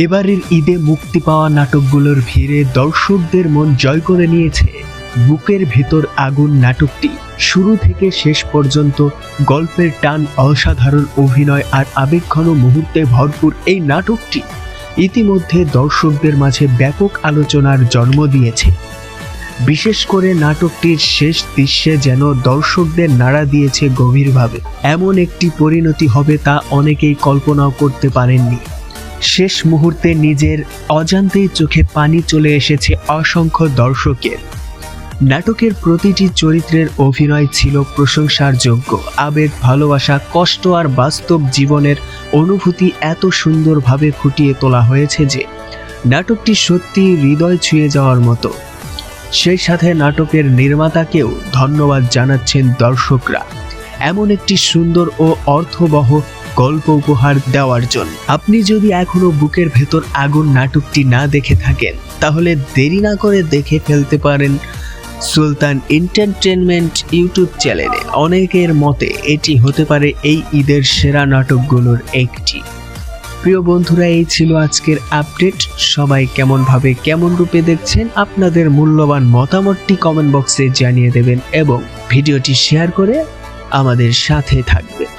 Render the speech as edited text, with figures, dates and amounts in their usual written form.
এবারের ঈদে মুক্তি পাওয়া নাটকগুলোর ভিড়ে দর্শকদের মন জয় করে নিয়েছে বুকের ভেতর আগুন নাটকটি। শুরু থেকে শেষ পর্যন্ত গল্পের টান, অসাধারণ অভিনয় আর আবেগঘন মুহূর্তে ভরপুর এই নাটকটি ইতিমধ্যে দর্শকদের মাঝে ব্যাপক আলোচনার জন্ম দিয়েছে। বিশেষ করে নাটকটির শেষ দৃশ্যে যেন দর্শকদের নাড়া দিয়েছে গভীরভাবে। এমন একটি পরিণতি হবে তা অনেকেই কল্পনাও করতে পারেননি। শেষ মুহূর্তে নিজের অজান্তেই চোখে পানি চলে এসেছে অসংখ্য দর্শকের। নাটকের প্রতিটি চরিত্রের অভিনয় ছিল প্রশংসার যোগ্য। আবেগ, ভালোবাসা, কষ্ট আর বাস্তব জীবনের অনুভূতি এত সুন্দরভাবে ফুটিয়ে তোলা হয়েছে যে নাটকটি সত্যি হৃদয় ছুঁয়ে যাওয়ার মতো। সেই সাথে নাটকের নির্মাতাকেও ধন্যবাদ জানাচ্ছেন দর্শকরা এমন একটি সুন্দর ও অর্থবহ গল্প উপহার দেওয়ার জন্য। আপনি যদি এখনো বুকের ভেতর আগুন নাটকটি না দেখে থাকেন তাহলে দেরি না করে দেখে ফেলতে পারেন সুলতান এন্টারটেইনমেন্ট ইউটিউব চ্যানেলে। অনেকের মতে এটি হতে পারে এই ঈদের সেরা নাটকগুলোর একটি। প্রিয় বন্ধুরা, এই ছিল আজকের আপডেট। সবাই কেমন রূপে দেখছেন আপনাদের মূল্যবান মতামতটি কমেন্ট বক্সে জানিয়ে দেবেন এবং ভিডিওটি শেয়ার করে আমাদের সাথে থাকবেন।